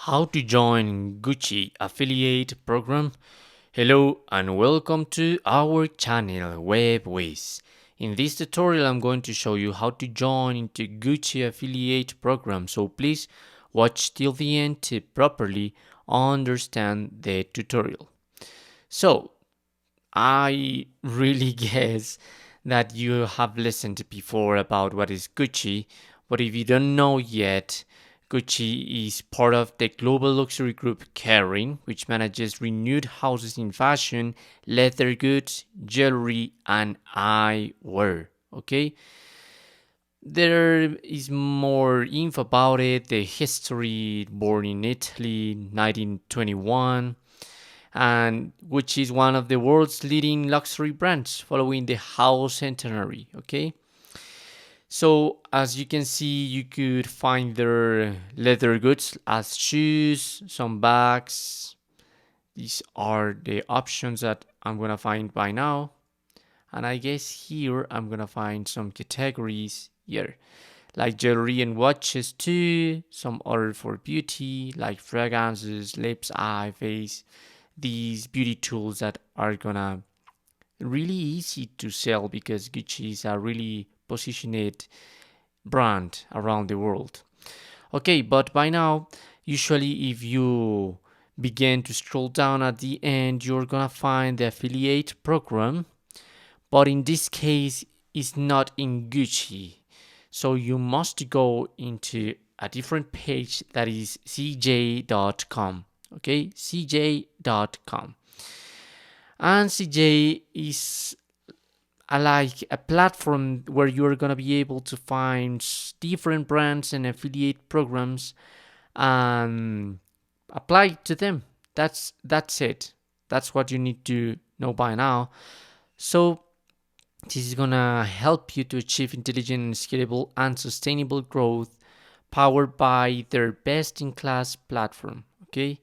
How to join Gucci affiliate program. Hello and welcome to our channel Whizz. In this tutorial I'm going to show you how to join into Gucci affiliate program, so please watch till the end to properly understand the tutorial. So I really guess that you have listened before about what is Gucci, but if you don't know yet, Gucci is part of the global luxury group Kering, which manages renewed houses in fashion, leather goods, jewelry, and eyewear. Okay, there is more info about it. The history: born in Italy, 1921, and which is one of the world's leading luxury brands, following the house centenary. Okay, so as you can see, you could find their leather goods as shoes, some bags. These are the options that I'm gonna find by now. And I guess here I'm gonna find some categories here, like jewelry and watches too, some other for beauty, like fragrances, lips, eye, face. These beauty tools that are gonna really easy to sell because Gucci is a really positioned brand around the world. Okay, but by now, usually if you begin to scroll down at the end, you're gonna find the affiliate program, but in this case, it's not in Gucci. So you must go into a different page that is cj.com. Okay, cj.com. And CJ is like a platform where you're gonna be able to find different brands and affiliate programs and apply to them. That's it. That's what you need to know by now. So this is gonna help you to achieve intelligent, scalable, and sustainable growth powered by their best-in-class platform. Okay,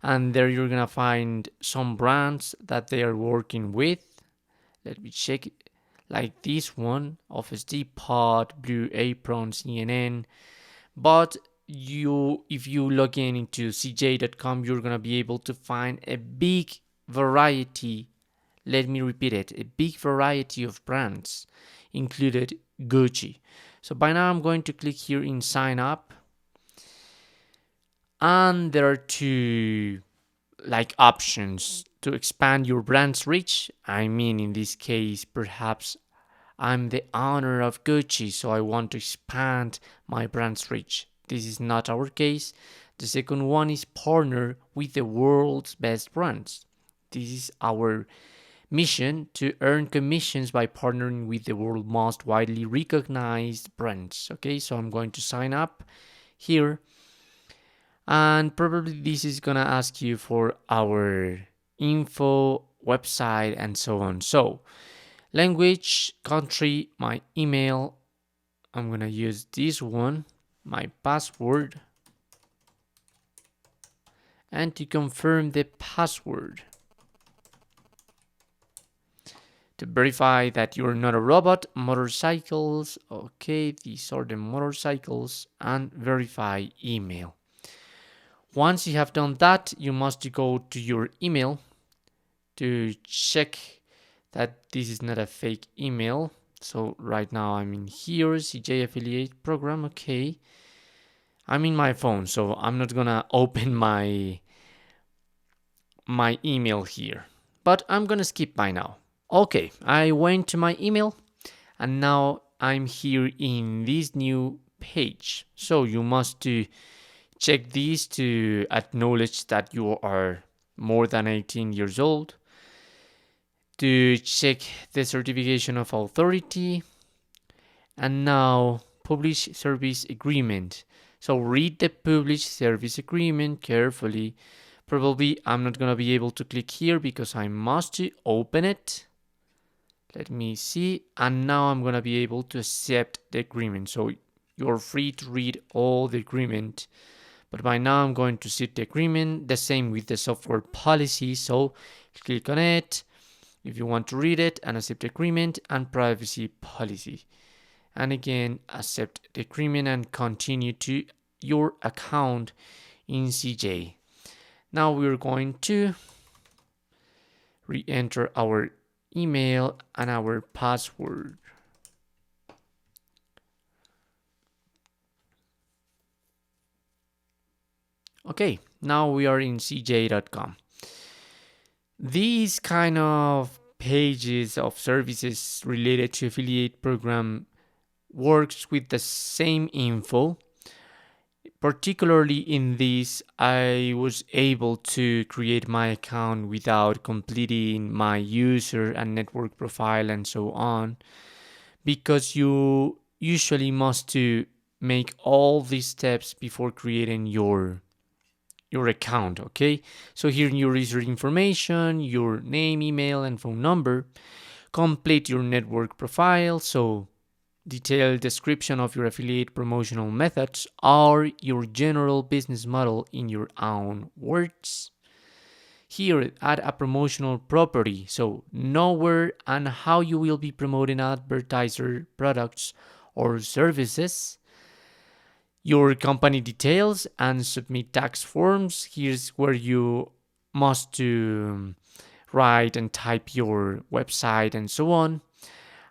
and there you're gonna find some brands that they are working with. Let me check it. Like this one, Office Depot, Blue Apron, CNN. But if you log in into cj.com, you're gonna be able to find a big variety. Let me repeat it: a big variety of brands, included Gucci. So by now I'm going to click here in sign up, and there are two options to expand your brand's reach. I mean, in this case, perhaps I'm the owner of Gucci, so I want to expand my brand's reach. This is not our case. The second one is partner with the world's best brands. This is our mission, to earn commissions by partnering with the world's most widely recognized brands. Okay, so I'm going to sign up here, and probably this is gonna ask you for our info, website, and so on. So language, country, my email, I'm gonna use this one, my password, and to confirm the password, to verify that you're not a robot, motorcycles. Okay, these are the motorcycles, and verify email. Once you have done that, you must go to your email to check that this is not a fake email. So right now I'm in here, CJ affiliate program. Okay, I'm in my phone, so I'm not gonna open my email here, but I'm gonna skip by now. Okay, I went to my email, and now I'm here in this new page. So you must check these to acknowledge that you are more than 18 years old, to check the certification of authority, and now publish service agreement. So read the publish service agreement carefully. Probably I'm not gonna be able to click here because I must open it. Let me see, and now I'm gonna be able to accept the agreement. So you're free to read all the agreement, but by now I'm going to set the agreement. The same with the software policy, so click on it if you want to read it, and accept the agreement, and privacy policy, and again accept the agreement and continue to your account in CJ. Now we're going to re-enter our email and our password. Okay, now we are in cj.com. These kind of pages of services related to affiliate program works with the same info. Particularly in this, I was able to create my account without completing my user and network profile and so on, because you usually must to make all these steps before creating your account. Okay, so here your user information, your name, email, and phone number. Complete your network profile, so detailed description of your affiliate promotional methods or your general business model in your own words. Here, add a promotional property, so know where and how you will be promoting advertiser products or services. Your company details and submit tax forms. Here's where you must to write and type your website and so on.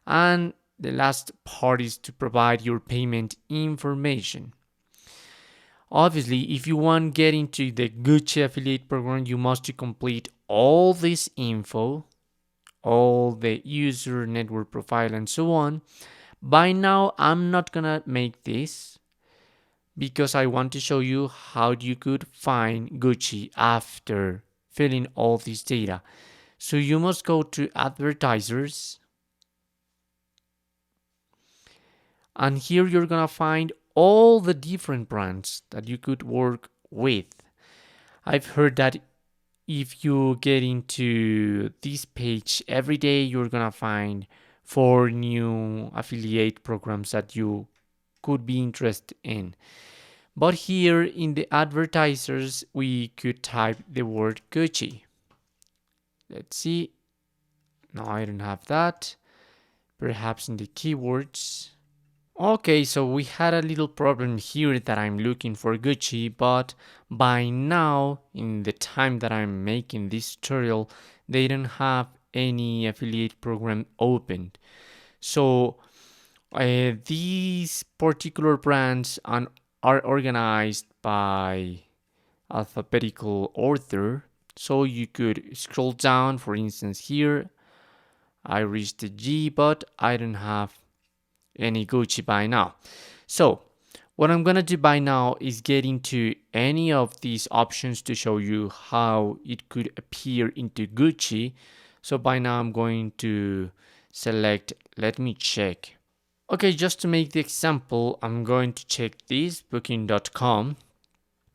And the last part is to provide your payment information. Obviously, if you want to get into the Gucci affiliate program, you must complete all this info, all the user network profile and so on. By now, I'm not gonna make this because I want to show you how you could find Gucci after filling all this data. So you must go to advertisers, and here you're gonna find all the different brands that you could work with. I've heard that if you get into this page every day, you're gonna find 4 new affiliate programs that you could be interested in. But here in the advertisers, we could type the word Gucci. Let's see. No, I don't have that. Perhaps in the keywords. Okay, so we had a little problem here that I'm looking for Gucci, but by now, in the time that I'm making this tutorial, they don't have any affiliate program opened. So these particular brands are organized by alphabetical order. So you could scroll down, for instance, here. I reached the G, but I don't have any Gucci by now. So what I'm gonna do by now is get into any of these options to show you how it could appear into Gucci. So by now I'm going to select, let me check. Okay, just to make the example, I'm going to check this booking.com,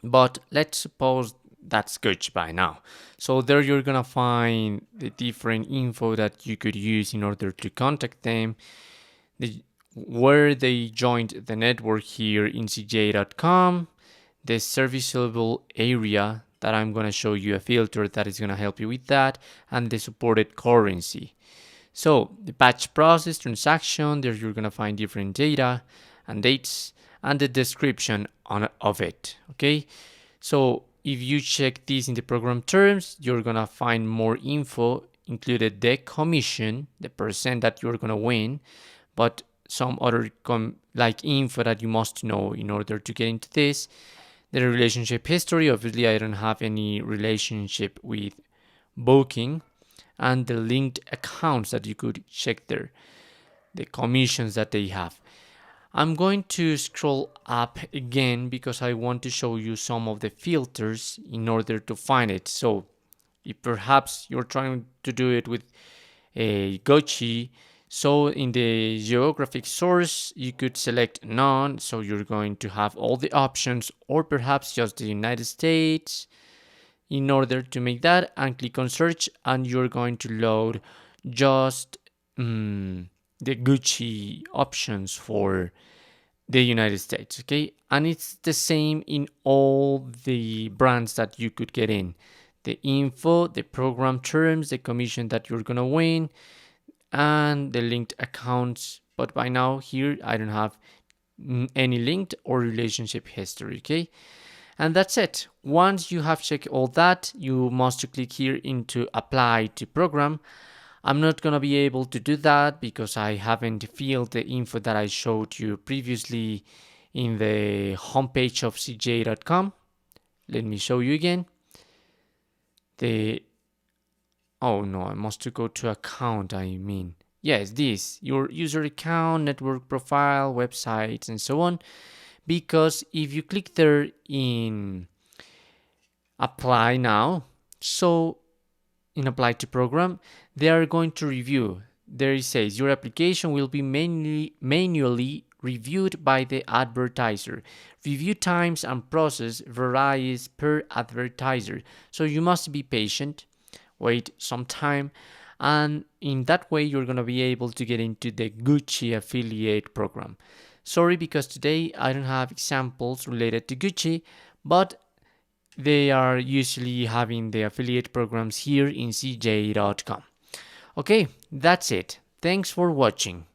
but let's suppose that's Gucci by now. So there you're gonna find the different info that you could use in order to contact them. Where they joined the network here in cj.com, the serviceable area that I'm going to show you a filter that is going to help you with that, and the supported currency. So the batch process transaction, there you're going to find different data and dates and the description of it. Okay, so if you check this in the program terms, you're going to find more info, included the commission, the percent that you're going to win, but some other like info that you must know in order to get into this. The relationship history, obviously I don't have any relationship with Booking, and the linked accounts that you could check there, the commissions that they have. I'm going to scroll up again because I want to show you some of the filters in order to find it. So if perhaps you're trying to do it with a Gucci, so in the geographic source, you could select none. So you're going to have all the options, or perhaps just the United States in order to make that, and click on search, and you're going to load just the Gucci options for the United States. Okay. And it's the same in all the brands that you could get in. The info, the program terms, the commission that you're going to win, and the linked accounts. But by now here I don't have any linked or relationship history. Okay, And that's it. Once you have checked all that, you must click here into apply to program. I'm not going to be able to do that because I haven't filled the info that I showed you previously in the homepage of cj.com. Let me show you again. Oh no, I must go to account, I mean. Yes, this, your user account, network profile, websites, and so on. Because if you click there in apply now, so in apply to program, they are going to review. There it says your application will be manually reviewed by the advertiser. Review times and process varies per advertiser, so you must be patient, wait some time, and in that way you're going to be able to get into the Gucci affiliate program. Sorry, because today I don't have examples related to Gucci, but they are usually having the affiliate programs here in cj.com. Okay, that's it. Thanks for watching.